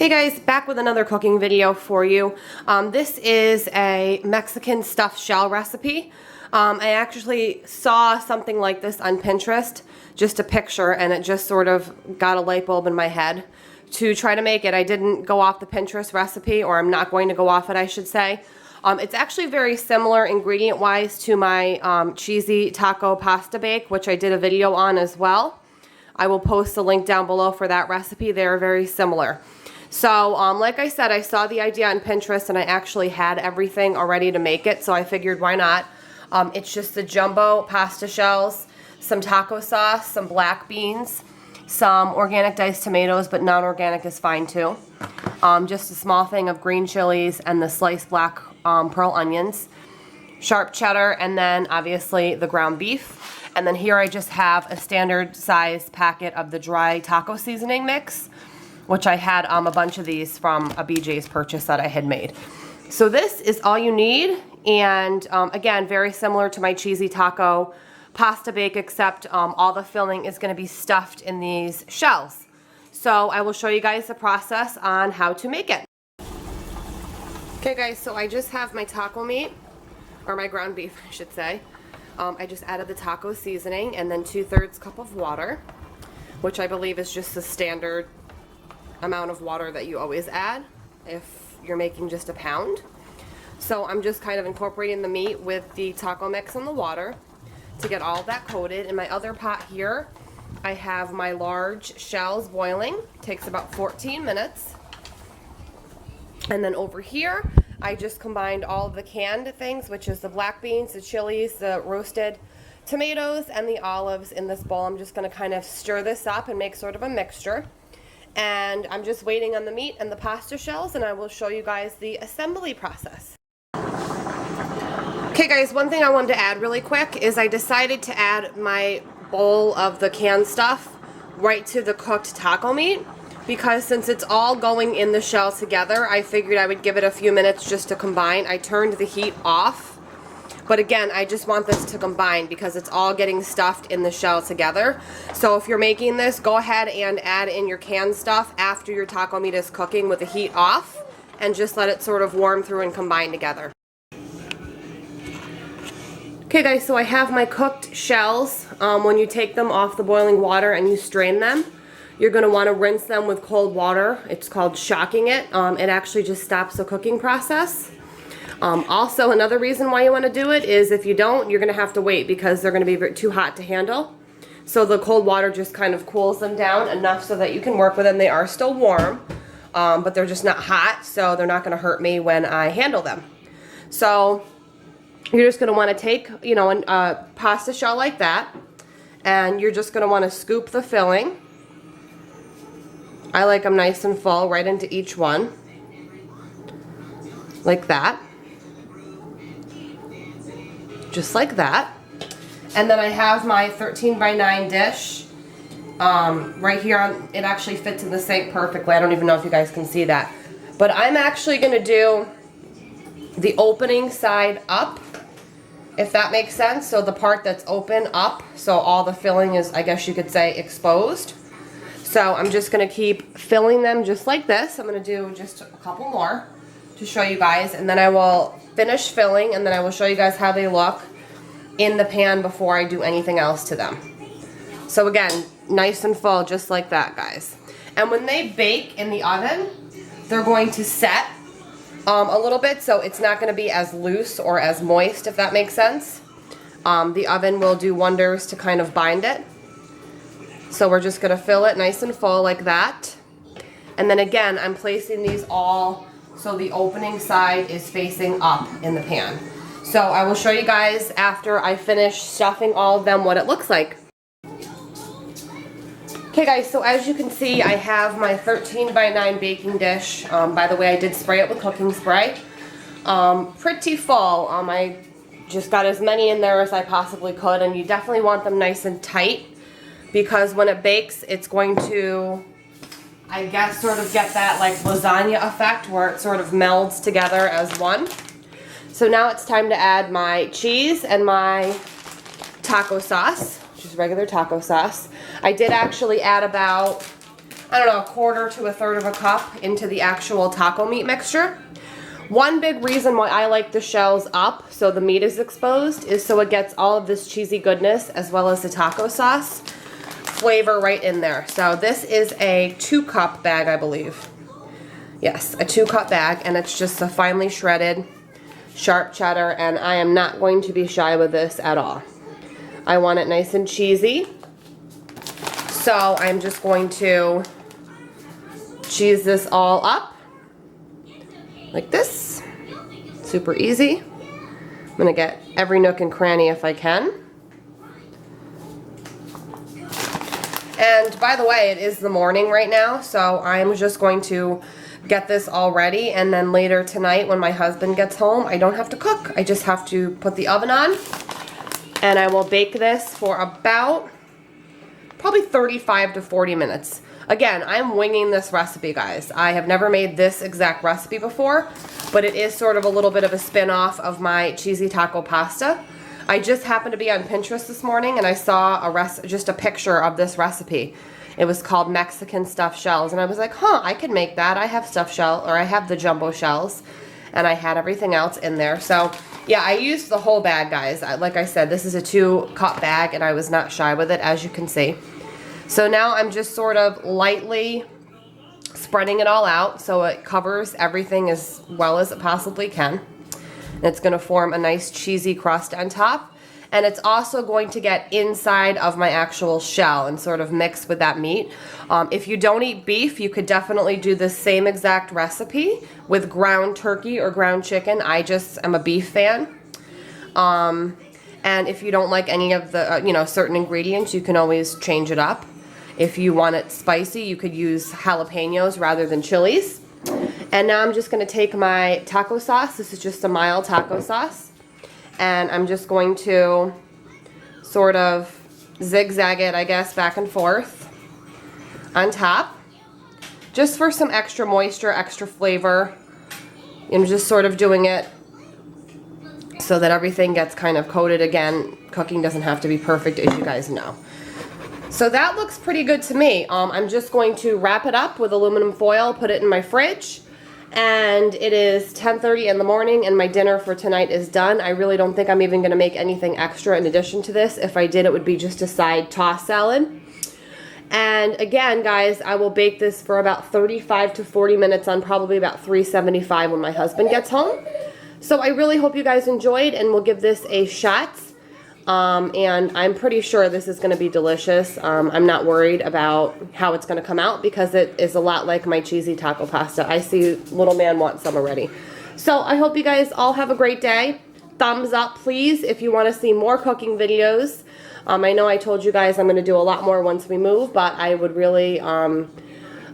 Hey guys, back with another cooking video for you. This is a Mexican stuffed shell recipe. I actually saw something like this on Pinterest, just a picture, and it just sort of got a light bulb in my head to try to make it. I didn't go off the Pinterest recipe, or I'm not going to go off it, I should say. It's actually very similar ingredient-wise to my cheesy taco pasta bake, which I did a video on as well. I will post a link down below for that recipe. They're very similar. So, like I said, I saw the idea on Pinterest and I actually had everything already to make it, so I figured why not. It's just the jumbo pasta shells, some taco sauce, some black beans, some organic diced tomatoes, but non-organic is fine too. Just a small thing of green chilies and the sliced black pearl onions, sharp cheddar, and then obviously the ground beef. And then here I just have a standard size packet of the dry taco seasoning mix, which I had a bunch of these from a BJ's purchase that I had made. So this is all you need, and again, very similar to my cheesy taco pasta bake, except all the filling is going to be stuffed in these shells. So I will show you guys the process on how to make it. Okay guys, so I just have my taco meat, or my ground beef I should say. I just added the taco seasoning and then 2/3 cup of water, which I believe is just the standard amount of water that you always add if you're making just a pound. So I'm just kind of incorporating the meat with the taco mix and the water to get all of that coated. In my other pot here, I have my large shells boiling. Takes about 14 minutes. And then over here, I just combined all of the canned things, which is the black beans, the chilies, the roasted tomatoes, and the olives in this bowl. I'm just going to kind of stir this up and make sort of a mixture. And I'm just waiting on the meat and the pasta shells, and I will show you guys the assembly process. Okay guys, one thing I wanted to add really quick is I decided to add my bowl of the canned stuff right to the cooked taco meat, because since it's all going in the shell together, I figured I would give it a few minutes just to combine. I turned the heat off, but again, I just want this to combine because it's all getting stuffed in the shell together. So if you're making this, go ahead and add in your canned stuff after your taco meat is cooking with the heat off, and just let it sort of warm through and combine together. Okay guys, so I have my cooked shells. When you take them off the boiling water and you strain them, you're going to want to rinse them with cold water. It's called shocking it. It actually just stops the cooking process. Also, another reason why you want to do it is if you don't, you're going to have to wait because they're going to be too hot to handle. So the cold water just kind of cools them down enough so that you can work with them. They are still warm, but they're just not hot, so they're not going to hurt me when I handle them. So you're just going to want to take, you know, a pasta shell like that, and you're just going to want to scoop the filling. I like them nice and full right into each one, like that. Just like that. And then I have my 13x9 dish right here. It actually fits in the sink perfectly. I don't even know if you guys can see that. But I'm actually going to do the opening side up, if that makes sense. So the part that's open up, so all the filling is, I guess you could say, exposed. So I'm just going to keep filling them just like this. I'm going to do just a couple more to show you guys, and then I will finish filling, and then I will show you guys how they look in the pan before I do anything else to them. So again, nice and full, just like that, guys. And when they bake in the oven, they're going to set a little bit, so it's not going to be as loose or as moist, if that makes sense. The oven will do wonders to kind of bind it. So we're just going to fill it nice and full like that. And then again, I'm placing these all so the opening side is facing up in the pan. So I will show you guys after I finish stuffing all of them what it looks like. Okay guys, so as you can see, I have my 13x9 baking dish. By the way, I did spray it with cooking spray. Pretty full. I just got as many in there as I possibly could, and you definitely want them nice and tight because when it bakes, it's going to, I guess, sort of get that like lasagna effect where it sort of melds together as one. So now it's time to add my cheese and my taco sauce, which is regular taco sauce. I did actually add about I don't know, a quarter to a third of a cup into the actual taco meat mixture. One big reason why I like the shells up so the meat is exposed is so it gets all of this cheesy goodness as well as the taco sauce flavor right in there. So this is a 2-cup bag, I believe. Yes, a 2-cup bag, and it's just a finely shredded sharp cheddar, and I am not going to be shy with this at all. I want it nice and cheesy. So I'm just going to cheese this all up like this. Super easy. I'm gonna get every nook and cranny if I can. And by the way, it is the morning right now, so I'm just going to get this all ready, and then later tonight when my husband gets home, I don't have to cook. I just have to put the oven on, and I will bake this for about probably 35 to 40 minutes. Again, I'm winging this recipe, guys. I have never made this exact recipe before, but it is sort of a little bit of a spin-off of my cheesy taco pasta. I just happened to be on Pinterest this morning and I saw just a picture of this recipe. It was called Mexican stuffed shells, and I was like, huh, I could make that. I have stuffed shell, or I have the jumbo shells, and I had everything else in there. So yeah, I used the whole bag, guys. Like I said, this is a 2-cup bag, and I was not shy with it, as you can see. So now I'm just sort of lightly spreading it all out so it covers everything as well as it possibly can. And it's going to form a nice cheesy crust on top. And it's also going to get inside of my actual shell and sort of mix with that meat. If you don't eat beef, you could definitely do the same exact recipe with ground turkey or ground chicken. I just am a beef fan. And if you don't like any of the, certain ingredients, you can always change it up. If you want it spicy, you could use jalapenos rather than chilies. And now I'm just going to take my taco sauce. This is just a mild taco sauce. And I'm just going to sort of zigzag it, I guess, back and forth on top. Just for some extra moisture, extra flavor. I'm just sort of doing it so that everything gets kind of coated again. Cooking doesn't have to be perfect, as you guys know. So that looks pretty good to me. I'm just going to wrap it up with aluminum foil, put it in my fridge, and it is 10:30 in the morning, and my dinner for tonight is done. I really don't think I'm even going to make anything extra in addition to this. If I did, it would be just a side tossed salad. And again, guys, I will bake this for about 35 to 40 minutes on probably about 375 when my husband gets home. So I really hope you guys enjoyed, and we'll give this a shot. And I'm pretty sure this is going to be delicious. I'm not worried about how it's going to come out because it is a lot like my cheesy taco pasta. I see little man wants some already. So I hope you guys all have a great day. Thumbs up, please, if you want to see more cooking videos. I know I told you guys I'm going to do a lot more once we move, but I would really,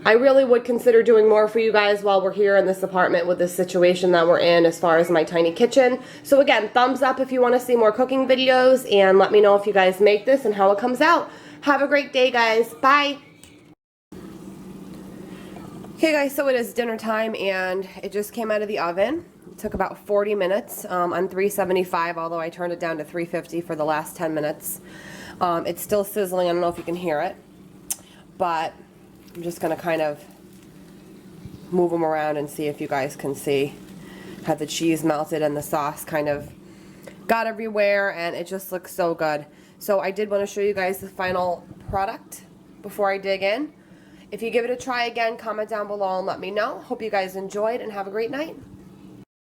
I really would consider doing more for you guys while we're here in this apartment with this situation that we're in as far as my tiny kitchen. So again, thumbs up if you want to see more cooking videos, and let me know if you guys make this and how it comes out. Have a great day, guys. Bye. Okay, guys, so it is dinner time, and it just came out of the oven. It took about 40 minutes on 375, although I turned it down to 350 for the last 10 minutes. It's still sizzling. I don't know if you can hear it, but I'm just going to kind of move them around and see if you guys can see how the cheese melted and the sauce kind of got everywhere, and it just looks so good. So I did want to show you guys the final product before I dig in. If you give it a try again, comment down below and let me know. Hope you guys enjoyed, and have a great night.